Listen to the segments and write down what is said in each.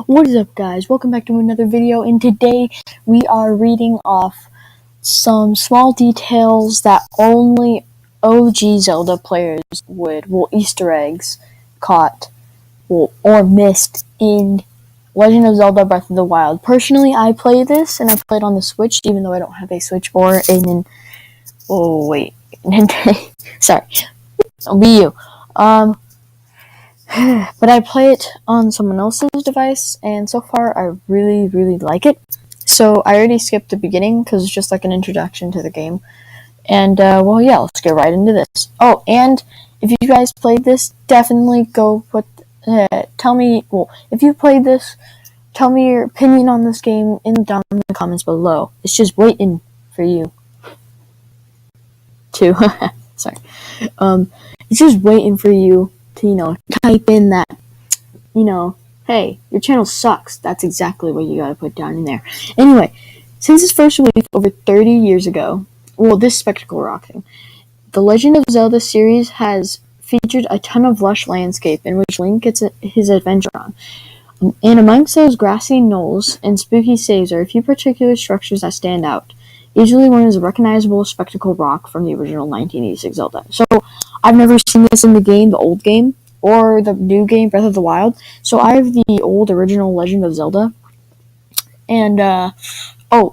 What is up, guys? Welcome back to another video, and today we are reading off some small details that only OG Zelda players Easter eggs caught, or missed in Legend of Zelda Breath of the Wild. Personally, I play this, and I play it on the Switch, even though I don't have a Switch or a Wii U. But I play it on someone else's device, and so far I really, really like it. So I already skipped the beginning because it's just like an introduction to the game. And, let's get right into this. Oh, and if you guys played this, definitely go if you played this, tell me your opinion on this game down in the comments below. It's just waiting for you to, it's just waiting for you to, type in that, hey, your channel sucks. That's exactly what you gotta put down in there. Anyway, since its first release over 30 years ago, this Spectacle Rock thing, the Legend of Zelda series has featured a ton of lush landscape in which Link gets his adventure on. And amongst those grassy knolls and spooky caves are a few particular structures that stand out. Usually one is a recognizable Spectacle Rock from the original 1986 Zelda. So, I've never seen this in the old game, or the new game, Breath of the Wild. So I have the old original Legend of Zelda. And,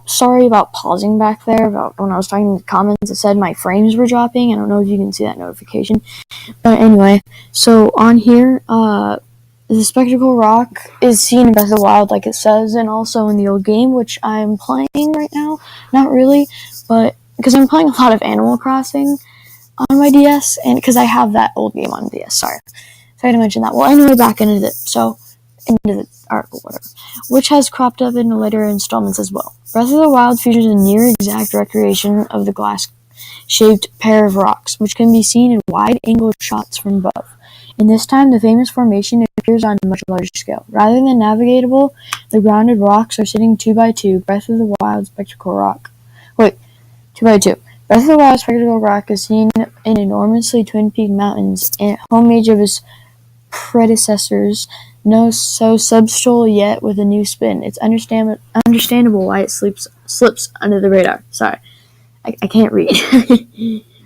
sorry about pausing back there. About when I was talking in the comments, it said my frames were dropping. I don't know if you can see that notification. But anyway, so on here, the Spectacle Rock is seen in Breath of the Wild, like it says, and also in the old game, which I'm playing right now. Not really, but because I'm playing a lot of Animal Crossing on my DS, and because I have that old game on DS. Sorry to mention that. Well, anyway, back into the article, whatever, which has cropped up in later installments as well. Breath of the Wild features a near-exact recreation of the glass-shaped pair of rocks, which can be seen in wide-angle shots from above. In this time, the famous formation appears on a much larger scale. Rather than navigatable, the grounded rocks are sitting 2x2. Breath of the Wild Spectacle Rock. 2x2. Breath of the Wild Spectacle Rock is seen in enormously Twin Peak Mountains, and homage of his predecessors, no so substantial yet with a new spin. It's understandable why it slips under the radar. Sorry, I can't read.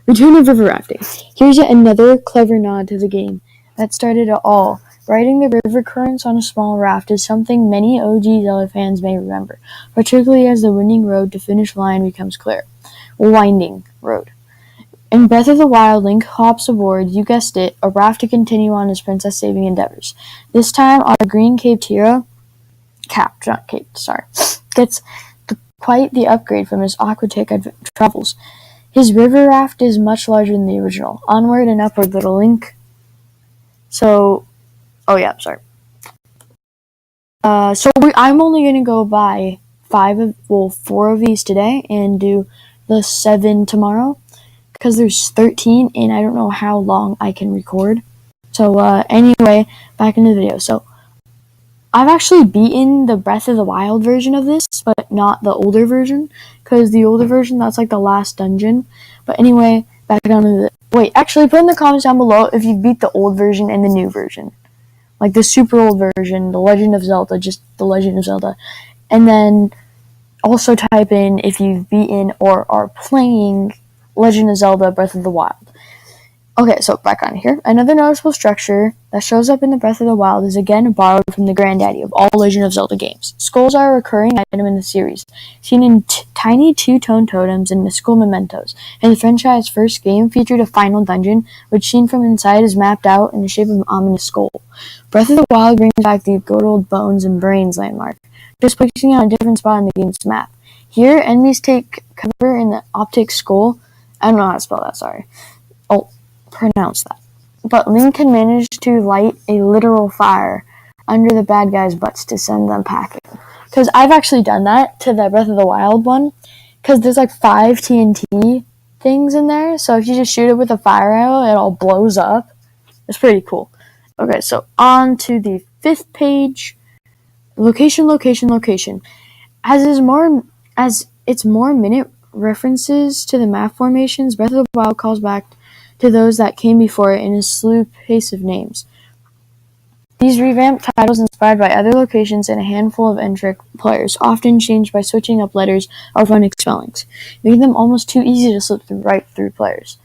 Return of river rafting. Here's yet another clever nod to the game that started it all. Riding the river currents on a small raft is something many OG Zelda fans may remember, particularly as the winding road to finish line becomes clear. Winding road. In Breath of the Wild, Link hops aboard, you guessed it, a raft to continue on his princess-saving endeavors. This time, our green-caped hero, gets quite the upgrade from his aquatic travels. His river raft is much larger than the original. Onward and upward, little Link. I'm only going to go buy 4 of these today and do the 7 tomorrow, because there's 13 and I don't know how long I can record. So anyway, back into the video. So I've actually beaten the Breath of the Wild version of this, but not the older version, because the older version, that's like the last dungeon. But anyway, back down to actually put in the comments down below if you beat the old version and the new version. Like the super old version, the Legend of Zelda, just the Legend of Zelda. And then also type in if you've beaten or are playing Legend of Zelda Breath of the Wild. Okay, so back on here. Another noticeable structure that shows up in the Breath of the Wild is again borrowed from the granddaddy of all Legend of Zelda games. Skulls are a recurring item in the series, seen in tiny two-tone totems and mystical mementos. In the franchise's first game, featured a final dungeon, which seen from inside is mapped out in the shape of an ominous skull. Breath of the Wild brings back the good old bones and brains landmark, just placing it on a different spot on the game's map. Here, enemies take cover in the optic skull. I don't know how to spell that, sorry. Pronounce that. But Link can manage to light a literal fire under the bad guys' butts to send them packing. Because I've actually done that to the Breath of the Wild one, because there's like 5 TNT things in there, so if you just shoot it with a fire arrow, it all blows up. It's pretty cool. Okay, so on to the 5th page. Location. As it's more minute references to the map formations, Breath of the Wild calls back to those that came before it in a slew pace of names. These revamped titles inspired by other locations and a handful of entry players, often changed by switching up letters or phonetic spellings, making them almost too easy to slip right through players.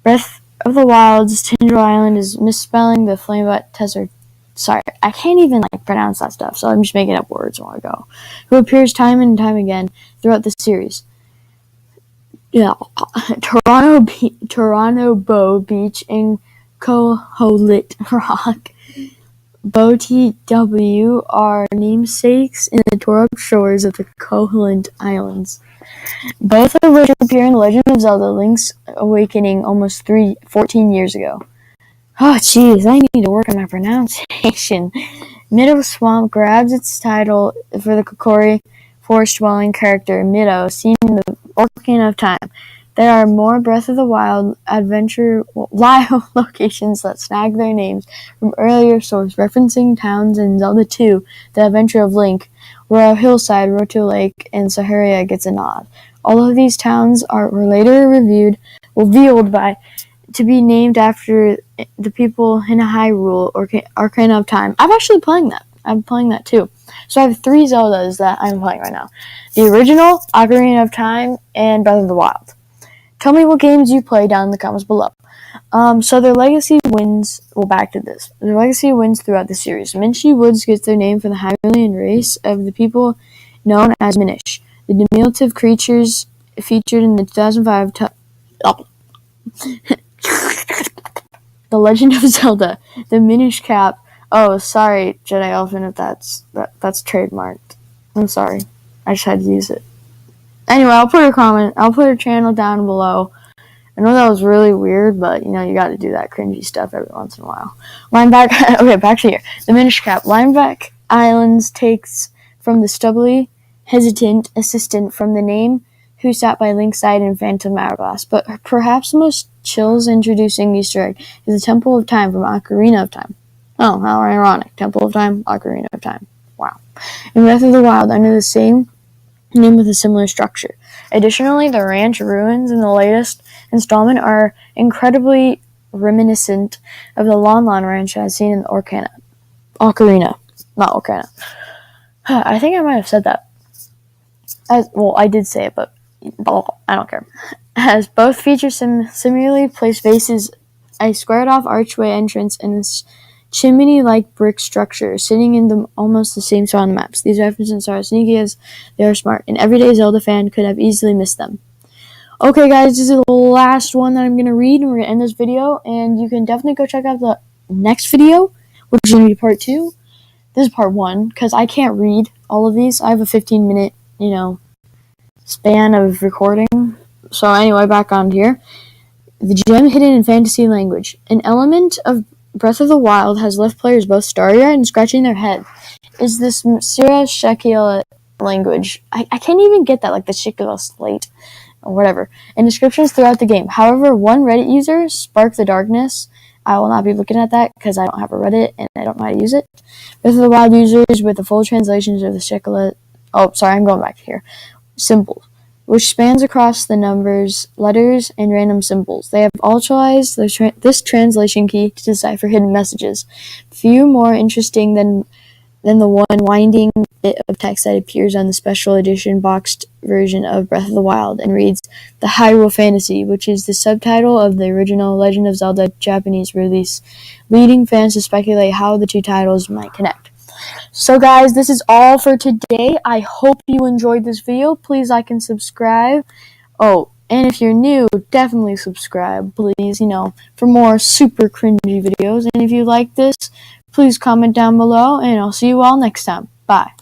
Breath of the Wild's Tindral Island is misspelling the Flamebot Tesseract. Sorry, I can't even pronounce that stuff, so I'm just making up words while I go. Who appears time and time again throughout the series. Yeah, Toronto Bow Beach and Koholit Rock. BOTW are namesakes in the tore up shores of the Koholint Islands, both of which appear in The Legend of Zelda Link's Awakening almost 14 years ago. Oh, jeez, I need to work on my pronunciation. Mido Swamp grabs its title for the Kokori forest-dwelling character Mido, seen in the Ocarina of Time. There are more Breath of the Wild live locations that snag their names from earlier sources, referencing towns in Zelda 2, The Adventure of Link, Royal Hillside, Roto Lake, and Saharia gets a nod. All of these towns were later revealed to be named after the people in Hyrule or Ocarina of Time. I'm actually playing that. I'm playing that too. So I have 3 Zeldas that I'm playing right now. The original, Ocarina of Time, and Breath of the Wild. Tell me what games you play down in the comments below. So their legacy wins, back to this. Their legacy wins throughout the series. Minchi Woods gets their name from the Hylian race of the people known as Minish, the diminutive creatures featured in the 2005 The Legend of Zelda, the Minish Cap. Oh, sorry, Jedi Elephant, if that's trademarked. I'm sorry. I just had to use it. Anyway, I'll put her channel down below. I know that was really weird, but, you gotta do that cringy stuff every once in a while. Okay, back to here. The Minish Cap. Lineback Islands takes from the stubbly, hesitant assistant from the name who sat by Link's side in Phantom Hourglass. But perhaps the most chills introducing Easter egg is the Temple of Time from Ocarina of Time. Oh, how ironic. Temple of Time, Ocarina of Time. Wow. In Breath of the Wild, under the same name with a similar structure. Additionally, the ranch ruins in the latest installment are incredibly reminiscent of the Lon Lon Ranch as seen in Ocarina. Not Ocarina. I think I might have said that. I did say it, but I don't care. As both feature similarly placed faces, a squared-off archway entrance and a chimney-like brick structure sitting in almost the same spot on the maps. These references are as sneaky as they are smart. An everyday Zelda fan could have easily missed them. Okay, guys, this is the last one that I'm going to read, and we're going to end this video, and you can definitely go check out the next video, which is going to be part 2. This is part 1, because I can't read all of these. I have a 15-minute, span of recording. So anyway, back on here. The gem hidden in fantasy language. An element of Breath of the Wild has left players both starry-eyed and scratching their head. Is this Sira Shekila language? I can't even get that, like the Shekila slate or whatever. And descriptions throughout the game. However, one Reddit user, Spark the Darkness, I will not be looking at that because I don't have a Reddit and I don't know how to use it. Breath of the Wild users with the full translations of the Shekila. Oh, sorry, I'm going back here. Symbols, which spans across the numbers, letters, and random symbols. They have utilized this translation key to decipher hidden messages. Few more interesting than the one winding bit of text that appears on the special edition boxed version of Breath of the Wild and reads The Hyrule Fantasy, which is the subtitle of the original Legend of Zelda Japanese release, leading fans to speculate how the two titles might connect. So guys, this is all for today. I hope you enjoyed this video. Please like and subscribe. Oh, and if you're new, definitely subscribe, please, for more super cringy videos. And if you like this, please comment down below, and I'll see you all next time. Bye.